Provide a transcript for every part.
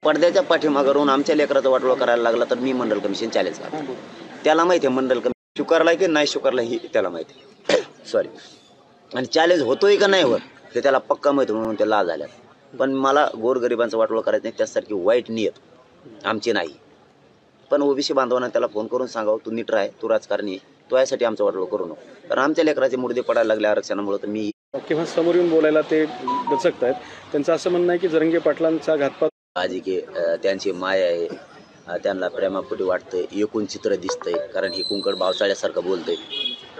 पडद्याच्या पाठीमागरून आमच्या लेकराचं वाटोळं करायला लागला तर मी मंडल कमिशन चॅलेंज करतो. त्याला माहिती आहे मंडल कमिशन स्वीकारला की नाही स्वीकारला ही त्याला माहिती आहे. सॉरी. आणि चॅलेंज होतोय का नाही होत ते त्याला पक्का माहिती म्हणून ते लाज झाल्या. पण मला गोरगरिबांचं वाटोळं करायचं नाही, त्यासारखी वाईट नियत आमची नाही. पण ओबीसी बांधवांना त्याला फोन करून सांगावं, तू नीट राह, तू राजकारणी तो यासाठी आमचं वाटोळं करू नको. कारण आमच्या लेकराचे मुर्दे पडायला लागले आरक्षणामुळे तर मी किंवा समोर येऊन बोलायला ते दचकत आहेत. त्यांचं असं म्हणणं आहे की जरंगे पाटलांचा घातपात आजी की त्यांची माय आहे, त्यांना प्रेमापोटी वाटतंय, एकूण चित्र दिसतंय. कारण हे कुंकड भावसाळ्यासारखं बोलतंय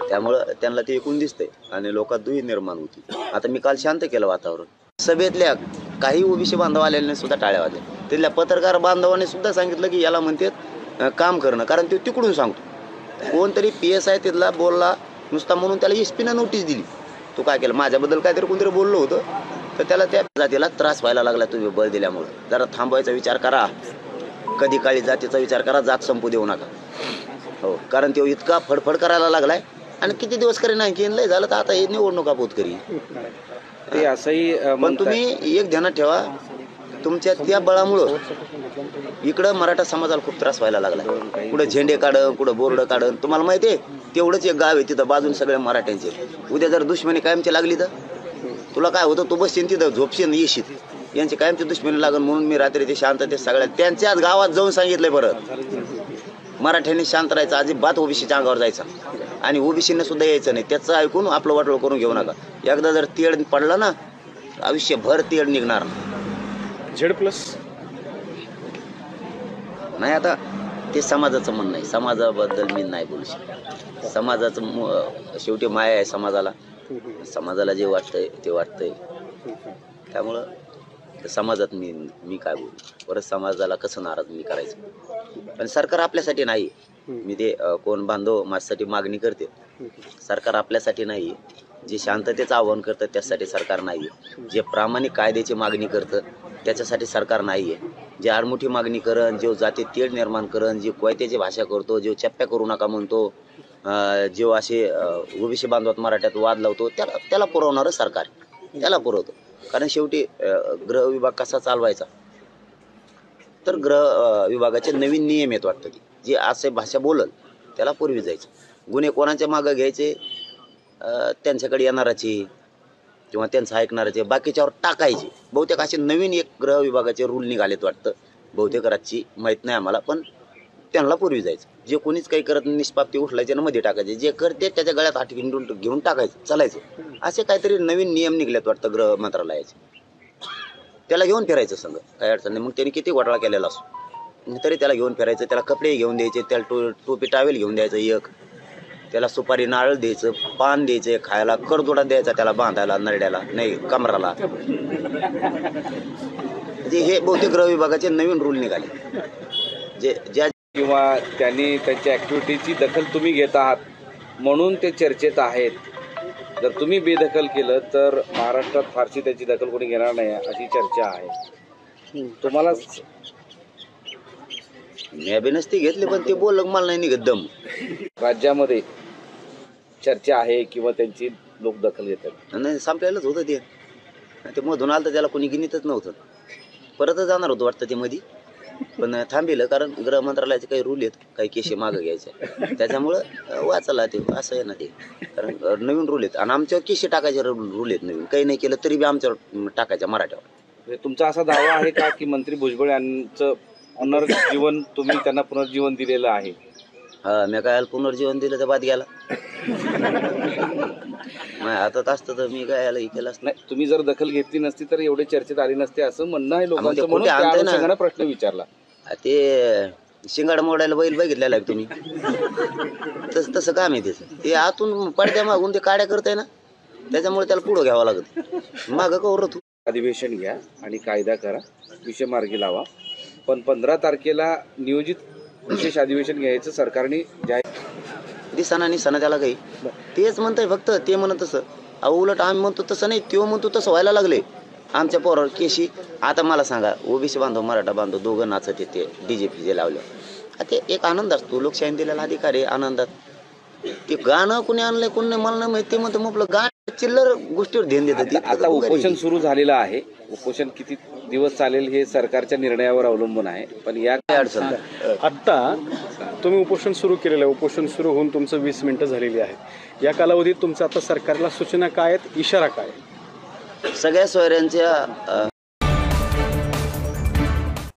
त्यामुळं त्यांना ते एकूण दिसतंय आणि लोकात दुही निर्माण होती. आता मी काल शांत केलं वातावरण. सभेतल्या काही ओबीसी बांधव आलेल्याने सुद्धा टाळ्या वाजल्या. तिथल्या पत्रकार बांधवांनी सुद्धा सांगितलं की याला म्हणतात काम करणं, कारण ते तिकडून सांगतो. कोणतरी PSI तिथला बोलला नुसता म्हणून त्याला SP-नं नोटीस दिली. तू काय केलं, माझ्याबद्दल काहीतरी कोणतरी बोललं होतं तर त्याला त्या जातीला त्रास व्हायला लागला तुम्ही बळ दिल्यामुळं. जरा थांबवायचा विचार करा, कधी काळी जातीचा विचार करा, जात संपू देऊ नका. हो, कारण तो इतका फडफड करायला लागलाय आणि किती दिवस करेन आणखी लय झालं तर आता हे निवडणुका पोत करी. ते असंही पण तुम्ही एक ध्यानात ठेवा, तुमच्या त्या बळामुळं इकडं मराठा समाजाला खूप त्रास व्हायला लागला. कुठं झेंडे काढन, कुठं बोर्ड काढन. तुम्हाला माहिती आहे तेवढंच एक गाव आहे तिथं बाजून सगळ्या मराठ्यांचे. उद्या जर दुश्मनी कायमची लागली तर तुला काय होतं, तू बसशील तिथं झोपशील येशील. यांची कायमची दुश्मनी लागून म्हणून मी रात्री ते शांततेत सगळ्या त्यांच्याच गावात जाऊन सांगितलंय. परत मराठ्यांनी शांत राहायचं, अजिबात ओबीसीच्या अंगावर जायचा आणि ओबीसीने सुद्धा यायचं नाही. त्याचं ऐकून आपलं वाटोळ करून घेऊ नका. एकदा जर तेढ पडला ना आयुष्यभर तेढ निघणार Z+ नाही. आता ते समाजाचं म्हणणं आहे, समाजाबद्दल मी नाही बोलू शकत. समाजाचं शेवटी माया आहे समाजाला. समाजाला जे वाटतंय ते वाटतंय, त्यामुळं समाजात मी काय बोलू. परत समाजाला कसं नाराज मी करायचं. पण सरकार आपल्यासाठी नाही. मी ते कोण बांधव माझ्यासाठी मागणी करते. सरकार आपल्यासाठी नाही. जे शांततेचं आव्हान करतं त्यासाठी सरकार नाही. जे प्रामाणिक कायद्याची मागणी करतं त्याच्यासाठी सरकार नाही आहे. जे आडमुठी मागणी करण, जो जाती तेढ निर्माण करण, जे कोयत्याची भाषा करतो, जो चप्प्या करू नका म्हणतो, जो असे ओबीसी बांधवात मराठ्यात वाद लावतो, त्याला पुरवणारं सरकार त्याला पुरवतं. कारण शेवटी गृह विभाग कसा चालवायचा तर गृह विभागाचे नवीन नियम येत वाटतं. जे असे भाषा बोलल त्याला पूर्वी जायचं. गुन्हे कोणाच्या मागं घ्यायचे, त्यांच्याकडे येणाराचे किंवा त्यांचं ऐकणाराचे, बाकीच्यावर टाकायचे. बहुतेक असे नवीन एक गृह विभागाचे रूल निघालेत वाटतं. बहुतेक राज्याची माहीत नाही आम्हाला, पण त्यांना पूर्वी जायचं. जे कोणीच काही करत निष्पाप्ती उठलायचे ना मध्ये टाकायचे, जे करते त्याच्या गळ्यात हात घेऊन टाकायचं, चालायचं. असे काहीतरी नवीन नियम निघलेत वाटतं गृह मंत्रालयाचे. त्याला घेऊन फिरायचं संघ, काही अडचण नाही. मग त्यांनी किती घोटाळा केलेला असो तरी त्याला घेऊन फिरायचं. त्याला कपडे घेऊन द्यायचे, त्याला टोपी टावेल घेऊन द्यायचं एक, त्याला सुपारी नारळ द्यायचं, पान द्यायचं खायला, करदोडा द्यायचा त्याला बांधायला नरड्याला नाही कमराला. हे बहुतेक गृह विभागाचे नवीन रूल निघाले. जे ज्या किंवा त्यांनी त्यांच्या ॲक्टिव्हिटीची दखल तुम्ही घेत आहात म्हणून ते चर्चेत आहेत. जर तुम्ही बेदखल केलं तर महाराष्ट्रात फारशी त्याची दखल कोणी घेणार नाही अशी चर्चा आहे. तुम्हाला मी अभिनस्ती घेतली पण ते बोल मला नाही निघत दम. राज्यामध्ये चर्चा आहे किंवा त्यांची लोक दखल घेतात. नाही संपलेलंच होतं ते मधून आलं तर त्याला कोणी गिनीतच नव्हतं. परतच जाणार होतं वाटतं ते मध्ये, पण थांबिलं. कारण गृह मंत्रालयाचे काही रूल आहेत, काही केशी मागं घ्यायचे, त्याच्यामुळं वाचला ते असं आहे ना ते. कारण नवीन रूल आहेत आणि आमच्यावर केशी टाकायचे रूल आहेत नवीन. काही नाही केलं तरी बी आमच्यावर टाकायच्या मराठ्यावर. तुमचा असा दावा आहे का की मंत्री भुजबळ यांचं पुनर्जीवन तुम्ही त्यांना पुनर्जीवन दिलेलं आहे? हा, मी काय पुनर्जीवन दिलं तर बाद गेला. हातात असतं तर मी काय याला हे केलं असतं. नाही, तुम्ही जर दखल घेतली नसती तर एवढे चर्चेत आली नसते असं म्हणणं आहे लोकांचं, म्हणून त्या अनुषंगाने प्रश्न विचारला. ते शिंगाड मोडायला बैल बघितलेला आहे तुम्ही, तसं काम आहे त्याचं. ते आतून पडद्या मागून ते काड्या करताय ना, त्याच्यामुळे त्याला पुढं घ्यावं लागत. मागं कवर तू अधिवेशन घ्या आणि कायदा करा, विषय मार्गी लावा. पण 15 तारखेला नियोजित विशेष अधिवेशन घ्यायचं सरकारने दिसाना त्याला काही तेच म्हणताय फक्त. ते म्हणत तसं उलट आम्ही म्हणतो तसं नाही, तो म्हणतो तसं व्हायला लागले आमच्या पोरावर केशी. आता मला सांगा, ओबीसी बांधव मराठा बांधव दोघं नाचत येते DJP जे लावलं. ते एक आनंद असतो, लोकशाही दिलेला अधिकार आहे आनंदात. ते गाणं कोणी आणलंय कोणी नाही मला नाही माहिती, मग आपलं गाणं चिल्लर गोष्टीवर ध्यान देतात. आता उपोषण सुरू झालेलं आहे. उपोषण किती दिवस चालेल हे सरकारच्या निर्णयावर अवलंबून आहे. पण या काय अडचण नाही. आत्ता तुम्ही उपोषण सुरू केलेलं आहे. उपोषण सुरू होऊन तुमचं 20 मिनिटं झालेली आहेत. या कालावधीत तुमचं आता सरकारला सूचना काय आहेत, इशारा काय आहे? सगळ्या सोयऱ्यांच्या